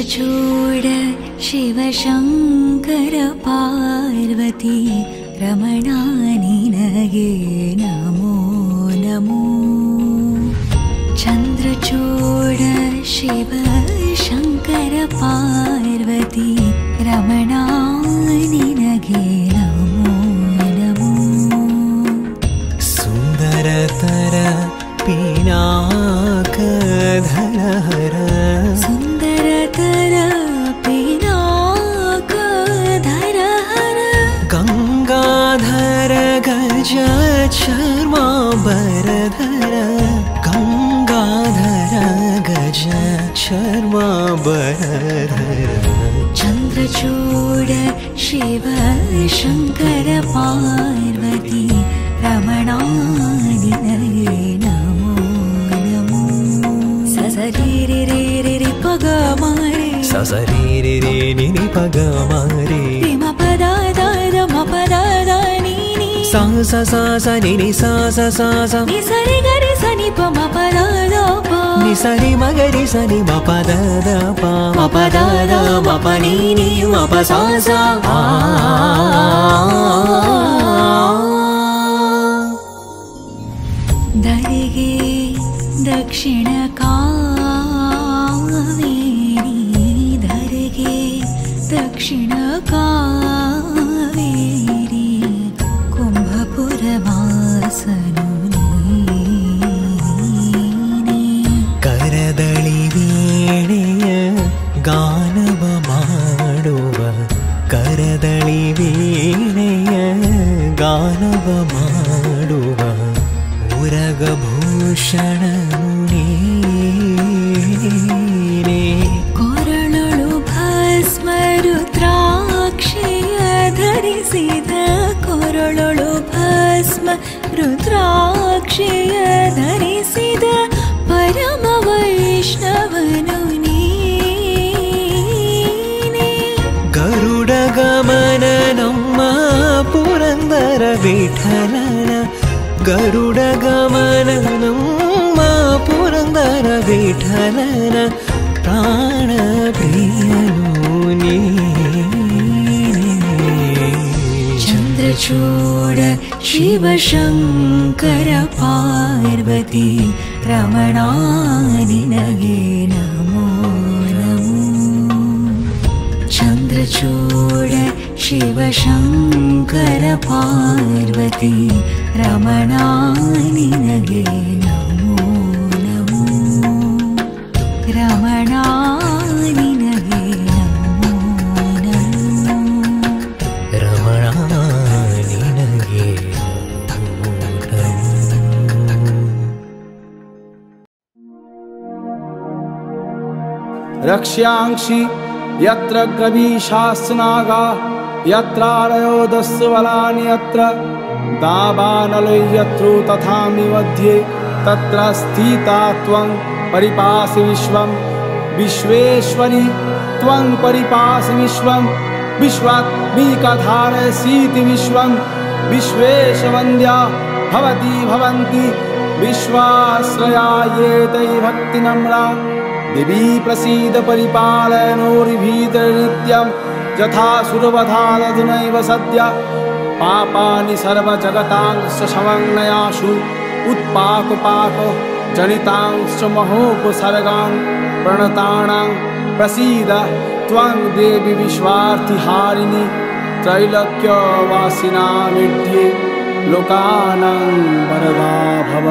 चन्द्रचूड शिवशङ्कर पार्वती रमणा निनगे नमो नमो। चन्द्रचूड शिवशङ्कर पार्वती रमणा निनगे नमो नमो। सुन्दरतर पिनाकधर सुन्दरतर पिनाकधर गंगाधर गज शर्माम्बरधर गंगाधर गज शर्माम्बरधर। चन्द्रचूड शिव शङ्कर पार्वती रमणा निनगे नमो नमो। ससरी रे रे रे रे पग मारे ससरी रे रे नि नि पग मारे म पद द म पद द नि नि सा सा सा सा नि नि सा सा सा सा नि सरि ग रि स नि प म पद द प नि सरि म ग रि स नि म पद द प म पद द म प नि नि म प सा सा आ। दरिगे दक्षिण कावेरी दरिगे दक्षिण कावेरी कुम्भपुरवासनुनी करदळि वीणेय गानव ಮಾಡುವ करदळि वीणेय गानव ಮಾಡುವ उरगभूषण ನೀನೇ। ಕೊರಳೊಳು ಭಸ್ಮ ರುದ್ರಾಕ್ಷಿಯ ಧರಿಸಿದ ಕೊರಳೊಳು ಭಸ್ಮ ರುದ್ರಾಕ್ಷಿಯ ಧರಿಸಿದ ಪರಮ ವೈಷ್ಣವನು ನೀನೇ। ಗರುಡ ಗಮನ ನಮ್ಮ ಪುರಂದರ ವಿಠಲನ ಗರುಡ ಗಮನ ನಮ್ಮ ಪುರಂದರ ವಿಠಲನ ಪ್ರಾಣ ಪ್ರಿಯನು ನೀನೇ। ಚಂದ್ರಚೂಡ ಶಿವಶಂಕರ ಪಾರ್ವತಿ ರಮಣಾ ನಿನಗೆ ನಮೋ ನಮೋ। ಚಂದ್ರಚೂಡ ಶಿವಶಂಕರ ಪಾರ್ವತಿ ರಮಣಾ ನಿನಗೆ ನಮೋ ನಮೋ। ರಮಣಾ ನಿನಗೆ ನಮೋ ನಮೋ। ರಮಣಾ ನಿನಗೆ ನಮೋ ನಮೋ। रक्ष्यांक्षि यत्र गवीशास्नागा यत्रारयो दस्वलानि यत्र दावानलो यत्रो तथामि मध्ये तत्र स्थिता त्वं परिपासि विश्वं विश्वेश्वरी त्वं परिपासि विश्वं विश्वात्मिकधारयसीति विश्वं विश्वेशवन्द्या भवती भवन्ति विश्वाश्रया ये तै भक्तिनम्रा। देवी प्रसीद परिपालयनोर्भीतनित्यं यथा सुरवधादधुनैव सद्य पापानि सर्वजगतांश्च समन्नयासु उत्पाकपाक जनितांश्च महोपसर्गान् प्रणतानां प्रसीद त्वं देवी विश्वार्थिहारिणि त्रैलोक्यवासिनामिड्ये लोकानां वरदा भव।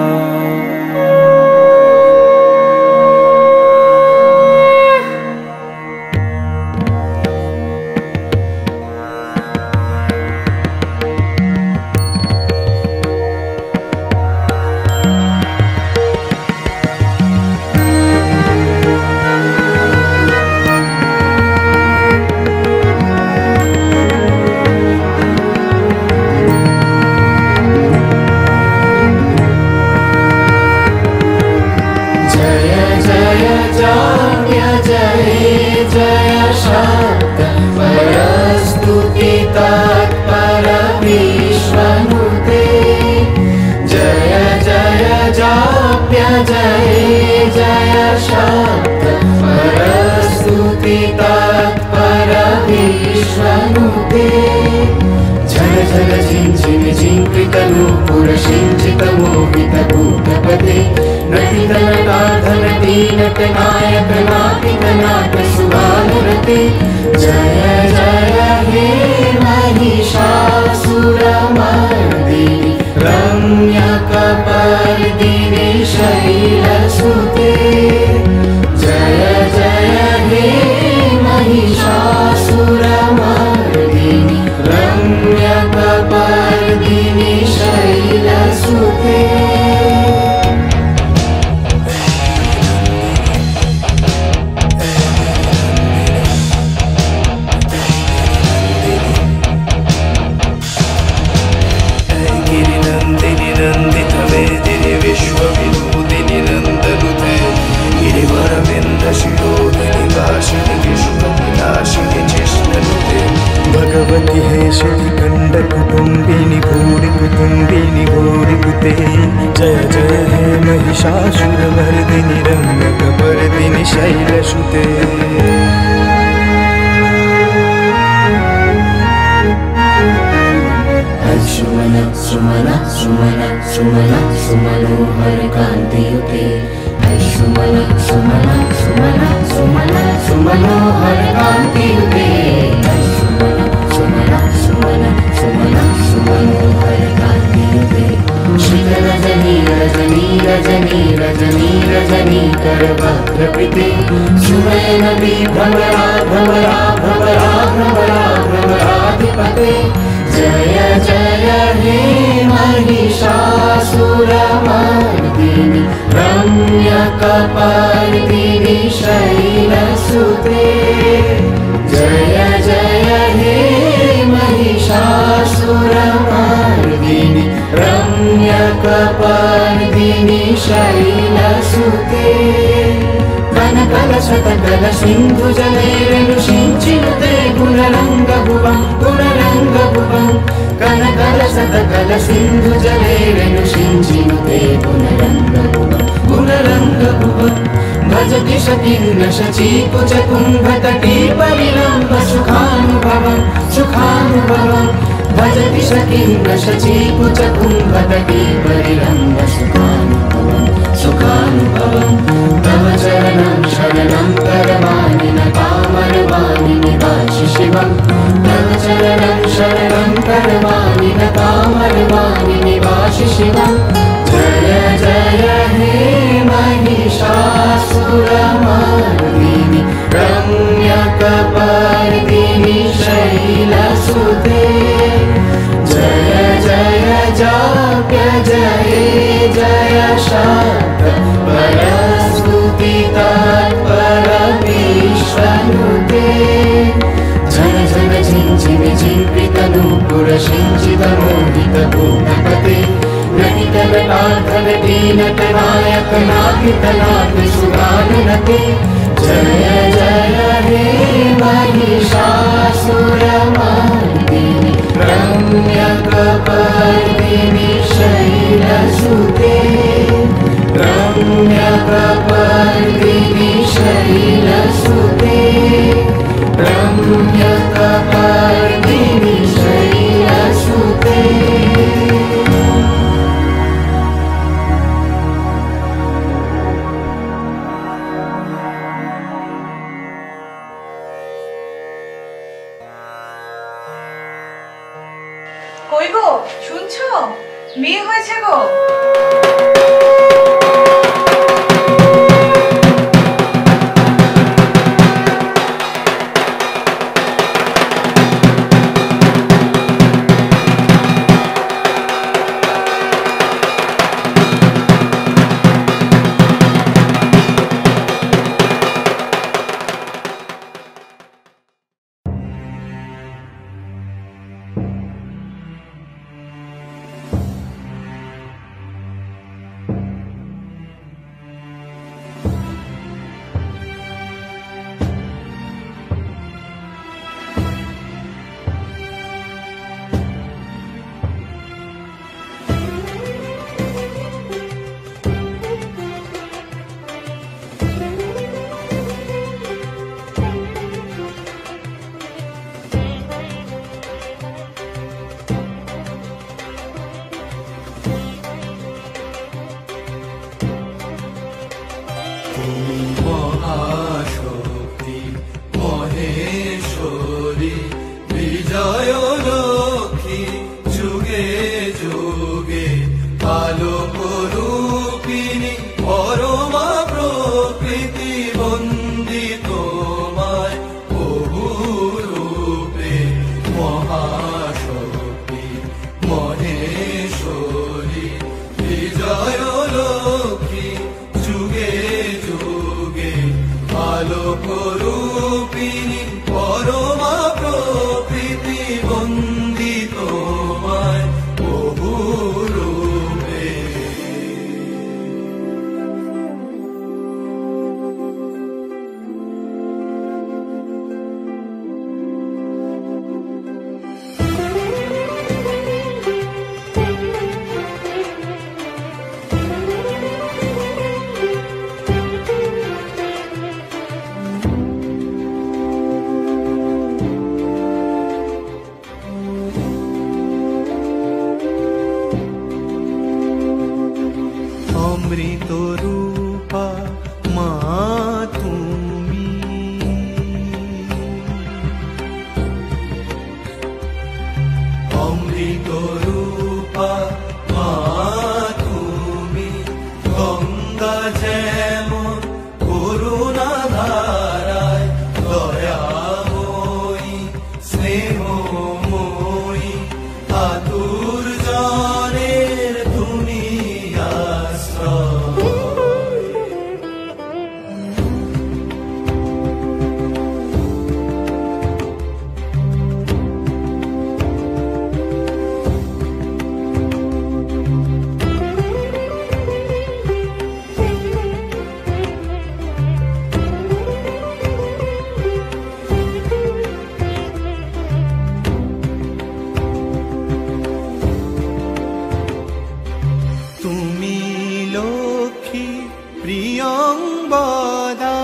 विश्वनुते झल झल झिञ्झिन झिङ्कृतनूपुरसिञ्चितमोहितभूतपते नटितनटाधनटीनटनायक नाटिकनाट सुभानुरते जय जय हे महिषासुरमर्दिनि रम्यकपर्दिनि शैलसुते जय जय हे महिषासुरमर्दिनि रम्यकपर्दिनि शैलसुते गिरिनन्दिनि नन्दितमेदिनि विश्वविभूतिनि नन्दनुते गिरिवरविन्दशिरोधिनि वासिनि विश्वविनाशिनि जिष्णनुते भगवति हे श्रीकण्डकुटुम्बिनि भूरिकुटुम्बिनि भूरिकुते जय जय हे महिषासुरमर्दिनि रम्यकपर्दिनि शैलसुते सुमन सुमन सुमन सुमन सुमनोहर कान्तियुते सुमन सुमन सुमन सुमन सुमनोहर कान्तियुते सुमन सुमन सुमन सुमनोहर कान्तियुते श्रित रजनी रजनी रजनी रजनी रजनी करवक्त्रकृते सुमयन विभ्रमरा भ्रमरा भ्रमरा भ्रमरा भ्रमराधिपते जय जय हे महिषासुरमर्दिनि रम्यकपर्दिनि शैलसुते जय जय हे महिषासुरमर्दिनि रम्यकपर्दिनि शैलसुते कनकल शतकल सिन्धु जलैरनुषिञ्चिनुते गुणरङ्गभुवं गुणरङ्गभुवं कनकल शतकल सिन्धु जलैरनुषिञ्चिनुते गुणरङ्गभुवं गुणरङ्गभुवं भजति शकिन्न शचीकुचकुम्भतटी परिलम्ब सुखानुभवं सुखानुभवं भजति शकिन्न शचीकुचकुम्भतटी परिलम्ब सुखानुभवं सुखानुभवं तव चरणं शरणं करवाणि न कामरवाणि निवासि शिवं तव चरणं शरणं करवाणि न कामरवाणि निवासि शिवं जय जय हे महिषासुरमर्दिनि रम्यकपर्दिनि शैलसुते जय जय जाप्य जय जय शाक्त परस्तुति तत्परमेश्वनुते झन झन झिञ्झिन झिङ्कृतनूपुरसिञ्चितमोहितभूतपते नटितनटाधनटीनटनायक नाटितनाट सुभानुरते जय जय हे महिषासुरमर्दिनि रम्यकपर्दिनि शैलसुते रम्यकपर्दिनि शैलसुते रम्यकपर्दिनि शैलसुते কই গো শুনছো বিয়ে হয়েছে গো বিজয় লক্ষ্মী যুগে যুগে আলোক রূপিণী পরমা প্রকৃতি বন্দিত তোমায় বহু রূপে মহাশক্তি মহেশ্বরী বিজয় লক্ষ্মী যুগে যুগে আলোক রূপিণী পরমা প্রকৃতি বন্দিত তোমায় বহু রূপে। অমৃত রূপা মা তুমি অমৃত রূপা মা তুমি গঙ্গা যেমন করুণা ধারায় দয়াময়ী স্নেহময়ী আতুর জনের তুমি তুমি লক্ষ্মী প্রিয়ংবদা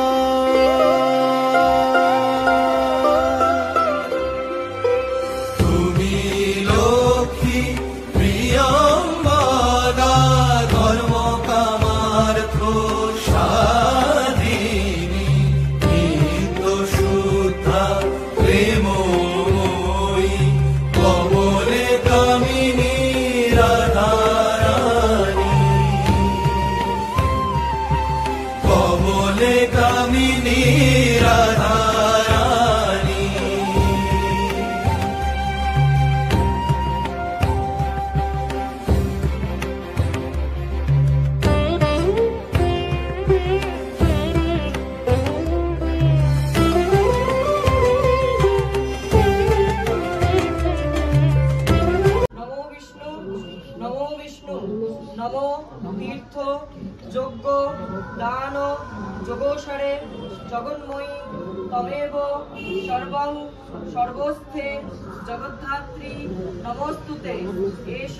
তুমি লক্ষ্মী প্রিয়ংবদা ধর্ম কামার্থ সাধিনী নিত্য শুদ্ধা প্রেমময়ী কমলে কামিনী রাধা কমলে কামিনী রাধারানী নমো বিষ্ণু নমো বিষ্ণু নমো তীর্থ যজ্ঞ দান যোগসারে জগন্ময়ী তমেব সর্বং সর্বস্থে জগদ্ধাত্রী নমস্তুতে এষ